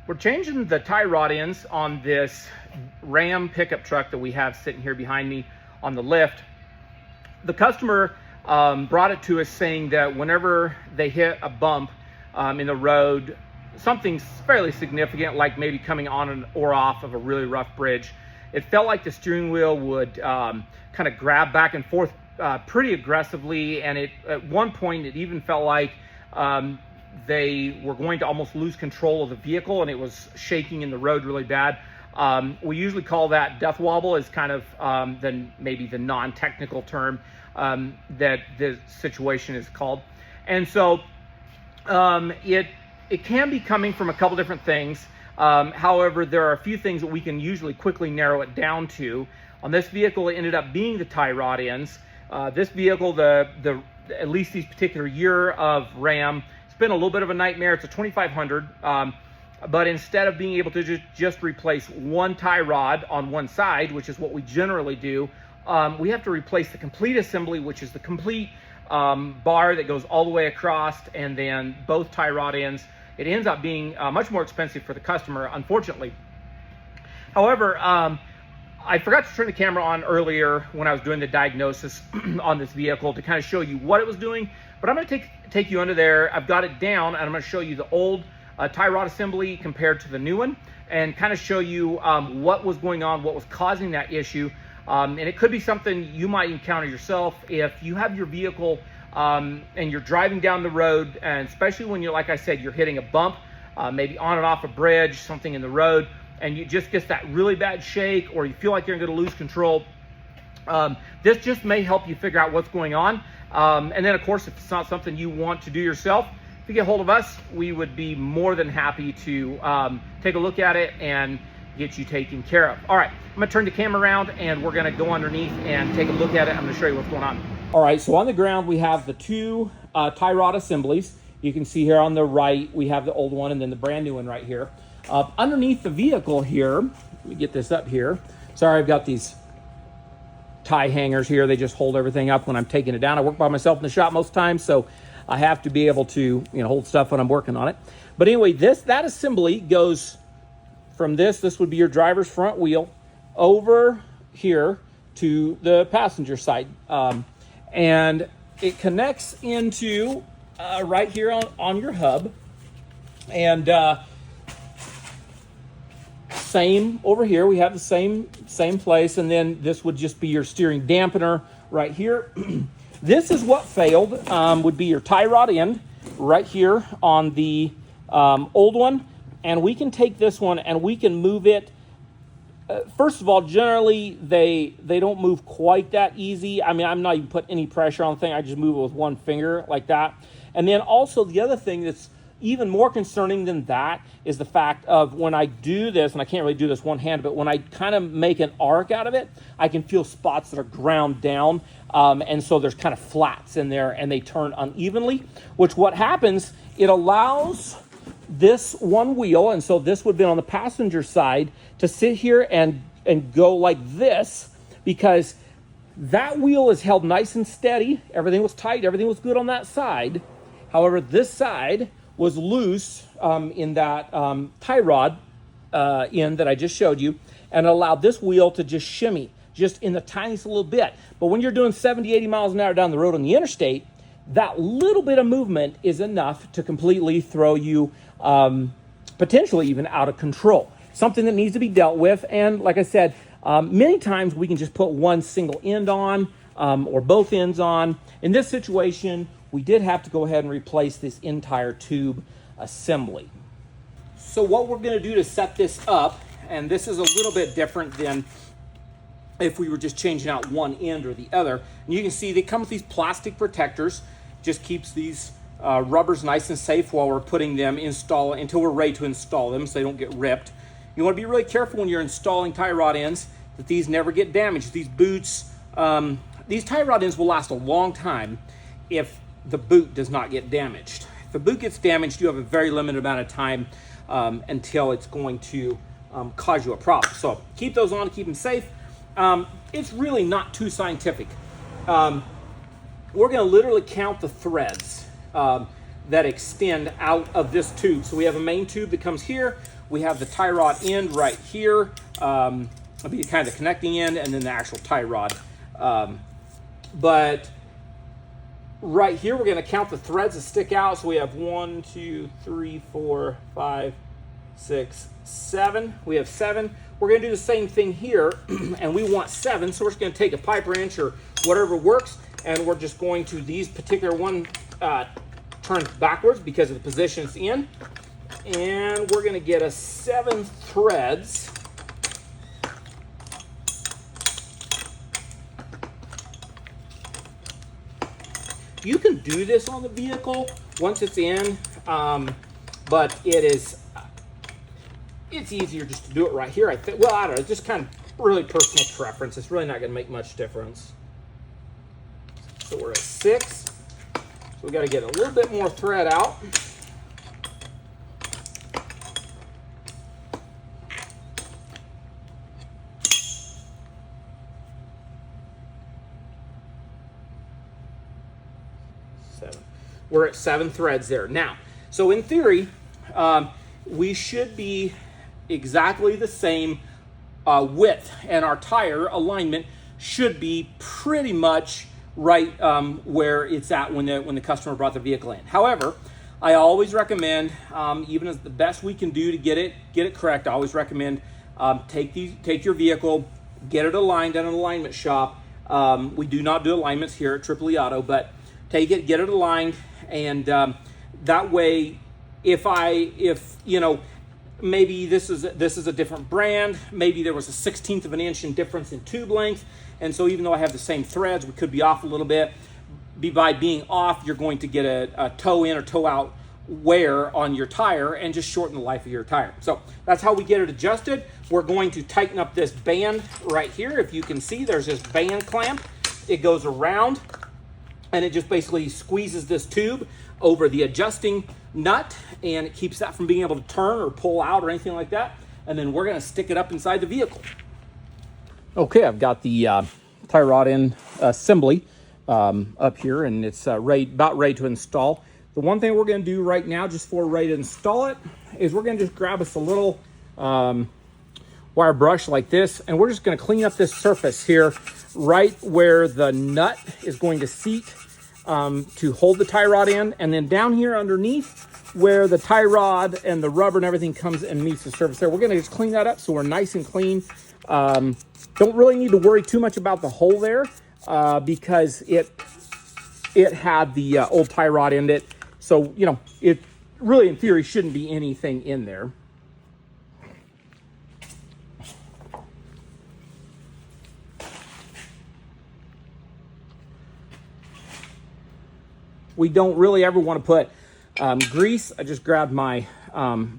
We're changing the tie rod ends on this Ram pickup truck that we have sitting here behind me on the lift. The customer brought it to us saying that whenever they hit a bump in the road, something fairly significant, like maybe coming on or off of a really rough bridge, it felt like the steering wheel would kind of grab back and forth pretty aggressively, and at one point it even felt like they were going to almost lose control of the vehicle, and it was shaking in the road really bad. We usually call that death wobble, is kind of maybe the non-technical term that this situation is called. And so it can be coming from a couple different things. However, there are a few things that we can usually quickly narrow it down to. On this vehicle, it ended up being the tie rod ends. This vehicle, at least this particular year of Ram, it's been a little bit of a nightmare. It's a 2500, but instead of being able to just replace one tie rod on one side, which is what we generally do, we have to replace the complete assembly, which is the complete bar that goes all the way across, and then both tie rod ends. It ends up being much more expensive for the customer, unfortunately. However, I forgot to turn the camera on earlier when I was doing the diagnosis on this vehicle to kind of show you what it was doing, but I'm going to take you under there. I've got it down, and I'm going to show you the old tie rod assembly compared to the new one, and kind of show you what was going on, what was causing that issue. And it could be something you might encounter yourself if you have your vehicle and you're driving down the road, and especially when you're, like I said, you're hitting a bump, maybe on and off a bridge, something in the road, and you just get that really bad shake, or you feel like you're going to lose control. This just may help you figure out what's going on. And then, of course, if it's not something you want to do yourself, if you get hold of us, we would be more than happy to take a look at it and get you taken care of. All right, I'm gonna turn the camera around and we're gonna go underneath and take a look at it. I'm gonna show you what's going on. All right, so on the ground we have the two tie rod assemblies. You can see here on the right, we have the old one and then the brand new one right here. Underneath the vehicle here, let me get this up here. Sorry, I've got these tie hangers here. They just hold everything up when I'm taking it down. I work by myself in the shop most times, so I have to be able to, hold stuff when I'm working on it. But anyway, that assembly goes from this would be your driver's front wheel, over here to the passenger side. And it connects into right here on your hub. And same over here, we have the same place. And then this would just be your steering dampener right here. This is what failed, would be your tie rod end right here on the old one. And we can take this one and we can move it. First of all, generally, they don't move quite that easy. I mean, I'm not even putting any pressure on the thing. I just move it with one finger like that. And then also the other thing that's even more concerning than that is the fact of when I do this, and I can't really do this one hand, but when I kind of make an arc out of it, I can feel spots that are ground down. And so there's kind of flats in there and they turn unevenly, which what happens, it allows this one wheel, and so this would be on the passenger side, to sit here and go like this, because that wheel is held nice and steady. Everything was tight, everything was good on that side. However, this side was loose in that tie rod end that I just showed you, and it allowed this wheel to just shimmy just in the tiniest little bit. But when you're doing 70, 80 miles an hour down the road on the interstate, that little bit of movement is enough to completely throw you potentially even out of control. Something that needs to be dealt with. And like I said, many times we can just put one single end on or both ends on. In this situation, we did have to go ahead and replace this entire tube assembly. So what we're going to do to set this up, and this is a little bit different than if we were just changing out one end or the other. And you can see they come with these plastic protectors. Just keeps these rubbers nice and safe while we're putting them until we're ready to install them so they don't get ripped. You want to be really careful when you're installing tie rod ends that these never get damaged. These boots, these tie rod ends will last a long time if the boot does not get damaged. If the boot gets damaged, you have a very limited amount of time until it's going to cause you a problem. So keep those on, keep them safe. It's really not too scientific. We're going to literally count the threads that extend out of this tube. So we have a main tube that comes here. We have the tie rod end right here. It'll be kind of the connecting end, and then the actual tie rod. But right here, we're going to count the threads that stick out. So we have 1, 2, 3, 4, 5, 6, 7. We have 7. We're going to do the same thing here, and we want 7. So we're just going to take a pipe wrench or whatever works, and we're just going to, these particular one turn backwards because of the position it's in. And we're going to get us 7 threads. You can do this on the vehicle once it's in, but it's easier just to do it right here. I think. Well, I don't know. It's just kind of really personal preference. It's really not going to make much difference. So we're at 6. So we got to get a little bit more thread out. We're at 7 threads there. Now, so in theory, we should be exactly the same width, and our tire alignment should be pretty much right where it's at when the customer brought the vehicle in. However, I always recommend, even as the best we can do to get it correct, I always recommend take your vehicle, get it aligned at an alignment shop. We do not do alignments here at Tripoli Auto, but take it, get it aligned, and that way, if you know, maybe this is a different brand, maybe there was a 1/16 of an inch in difference in tube length, and so even though I have the same threads, we could be off a little bit. By being off, you're going to get a toe in or toe out wear on your tire and just shorten the life of your tire. So that's how we get it adjusted. We're going to tighten up this band right here. If you can see, there's this band clamp. It goes around, and it just basically squeezes this tube over the adjusting nut, and it keeps that from being able to turn or pull out or anything like that. And then we're going to stick it up inside the vehicle. Okay, I've got the tie rod end assembly up here, and it's about ready to install. The one thing we're going to do right now, just before we're ready to install it, is we're going to just grab us a little wire brush like this, and we're just going to clean up this surface here right where the nut is going to seat to hold the tie rod in, and then down here underneath where the tie rod and the rubber and everything comes and meets the surface there. We're going to just clean that up so we're nice and clean. Don't really need to worry too much about the hole there because it had the old tie rod in it. So, you know, it really in theory shouldn't be anything in there. We don't really ever want to put grease. I just grabbed my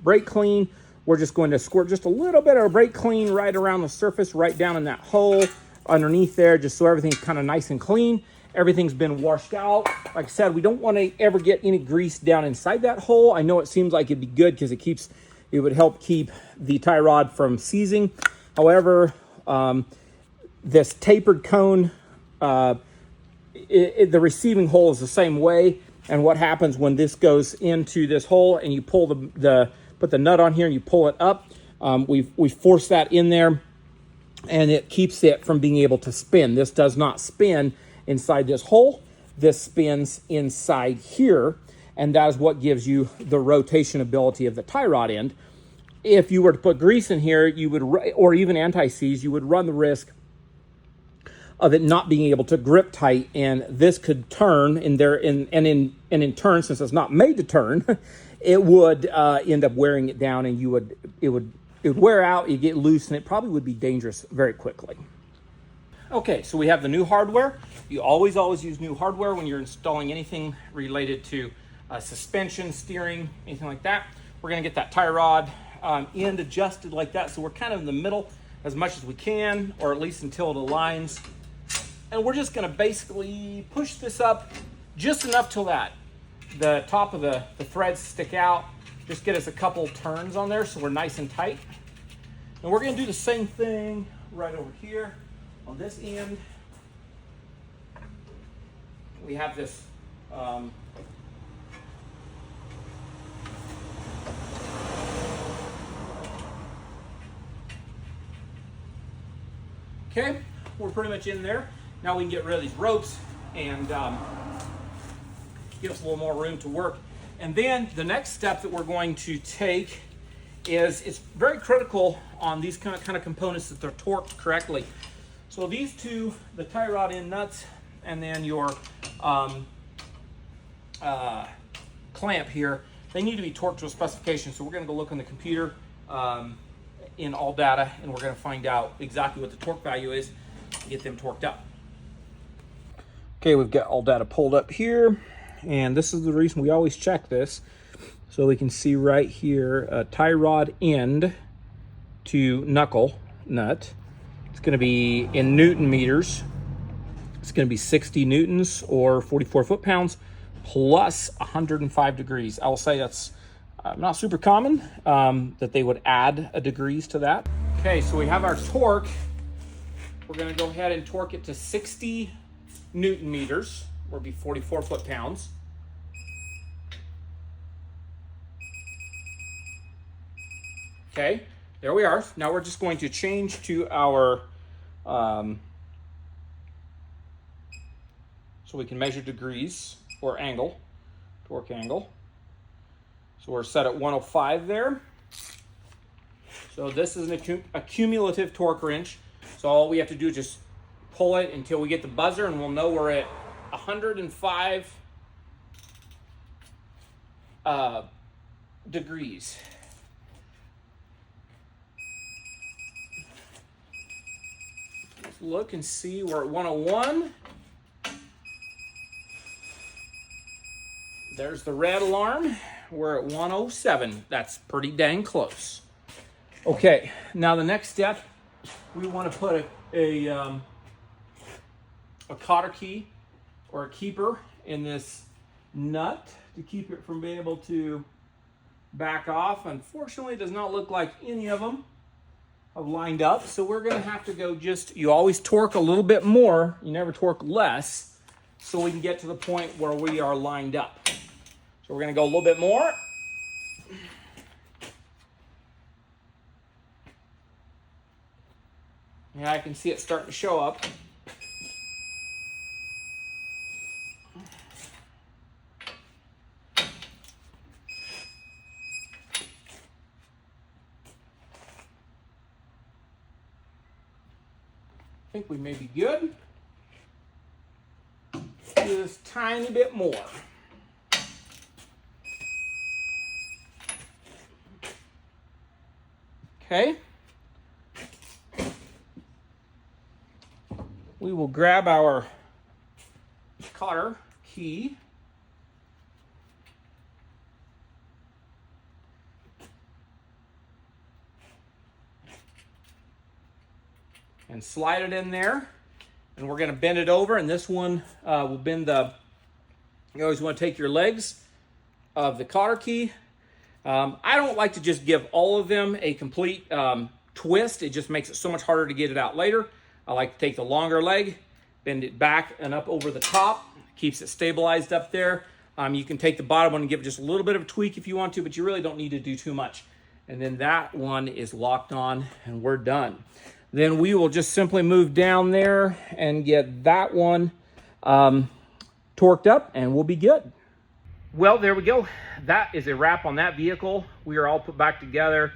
brake clean. We're just going to squirt just a little bit of brake clean right around the surface, right down in that hole underneath there, just so everything's kind of nice and clean. Everything's been washed out. Like I said, we don't want to ever get any grease down inside that hole. I know it seems like it'd be good because it would help keep the tie rod from seizing. However, this tapered cone, the receiving hole is the same way. And what happens when this goes into this hole and you pull put the nut on here and you pull it up, we force that in there, and it keeps it from being able to spin. This does not spin inside this hole. This spins inside here, and that is what gives you the rotation ability of the tie rod end. If you were to put grease in here, you would, or even anti-seize, you would run the risk of it not being able to grip tight, and this could turn in turn, since it's not made to turn, it would end up wearing it down, and it would wear out, you get loose, and it probably would be dangerous very quickly. Okay, so we have the new hardware. You always use new hardware when you're installing anything related to suspension, steering, anything like that. We're gonna get that tie rod end adjusted like that, so we're kind of in the middle as much as we can, or at least until it aligns. And we're just gonna basically push this up just enough till the top of the threads stick out. Just get us a couple turns on there so we're nice and tight. And we're gonna do the same thing right over here on this end. We have this Okay, we're pretty much in there. Now we can get rid of these ropes and give us a little more room to work. And then the next step that we're going to take is, it's very critical on these kind of components that they're torqued correctly. So these two, the tie rod end nuts, and then your clamp here, they need to be torqued to a specification. So we're going to go look on the computer in ALLDATA, and we're going to find out exactly what the torque value is to get them torqued up. Okay, we've got ALLDATA pulled up here, and this is the reason we always check this. So we can see right here, a tie rod end to knuckle nut. It's going to be in Newton meters. It's going to be 60 newtons or 44 foot-pounds plus 105 degrees. I will say that's not super common that they would add a degrees to that. Okay, so we have our torque. We're going to go ahead and torque it to 60 Newton meters, or be 44 foot-pounds. Okay, there we are. Now we're just going to change to our, so we can measure degrees or angle, torque angle. So we're set at 105 there. So this is a cumulative torque wrench. So all we have to do is just pull it until we get the buzzer, and we'll know we're at 105 degrees. Let's look and see, we're at 101. There's the red alarm. We're at 107. That's pretty dang close. Okay, now the next step, we want to put a cotter key or a keeper in this nut to keep it from being able to back off. Unfortunately, it does not look like any of them have lined up, so we're going to have to go you always torque a little bit more, you never torque less, so we can get to the point where we are lined up. So we're going to go a little bit more. Yeah, I can see it starting to show up. I think we may be good. Just a tiny bit more. Okay. We will grab our cotter key. And slide it in there, and we're going to bend it over, and this one will bend you always want to take your legs of the cotter key. I don't like to just give all of them a complete twist. It just makes it so much harder to get it out later. I like to take the longer leg, bend it back and up over the top, keeps it stabilized up there. You can take the bottom one and give it just a little bit of a tweak if you want to, but you really don't need to do too much. And then that one is locked on, and we're done. Then we will just simply move down there and get that one torqued up, and we'll be good. Well, there we go. That is a wrap on that vehicle. We are all put back together,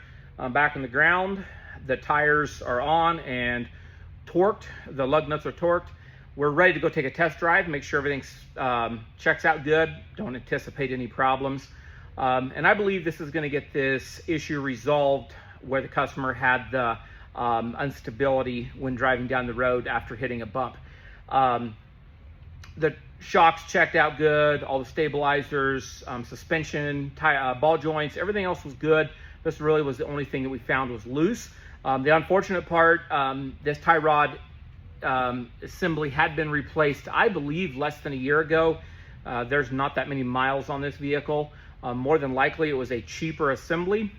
back in the ground. The tires are on and torqued. The lug nuts are torqued. We're ready to go take a test drive, make sure everything checks out good. Don't anticipate any problems. And I believe this is going to get this issue resolved where the customer had the instability when driving down the road after hitting a bump. The shocks checked out good, all the stabilizers, suspension, ball joints, everything else was good. This really was the only thing that we found was loose. The unfortunate part, this tie rod assembly had been replaced, I believe, less than a year ago. There's not that many miles on this vehicle. More than likely, it was a cheaper assembly.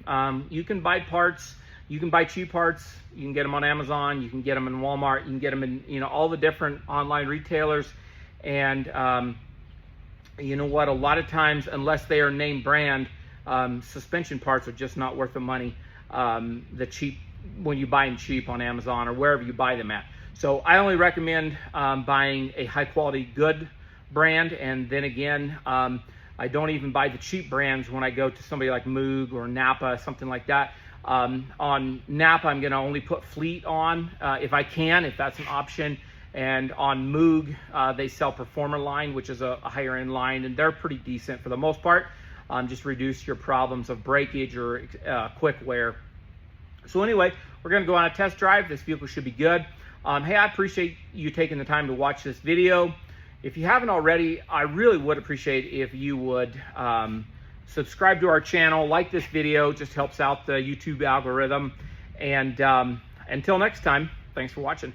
You can buy parts. You can buy cheap parts. You can get them on Amazon. You can get them in Walmart. You can get them in, all the different online retailers. And you know what? A lot of times, unless they are name brand, suspension parts are just not worth the money. When you buy them cheap on Amazon or wherever you buy them at. So I only recommend buying a high quality, good brand. And then again, I don't even buy the cheap brands when I go to somebody like Moog or Napa, something like that. On Napa, I'm gonna only put Fleet on if I can, if that's an option. And on Moog, they sell Performer line, which is a higher end line, and they're pretty decent for the most part. Just reduce your problems of breakage or quick wear. So anyway, we're gonna go on a test drive. This vehicle should be good. Hey, I appreciate you taking the time to watch this video. If you haven't already, I really would appreciate if you would subscribe to our channel, like this video, just helps out the YouTube algorithm. And until next time, thanks for watching.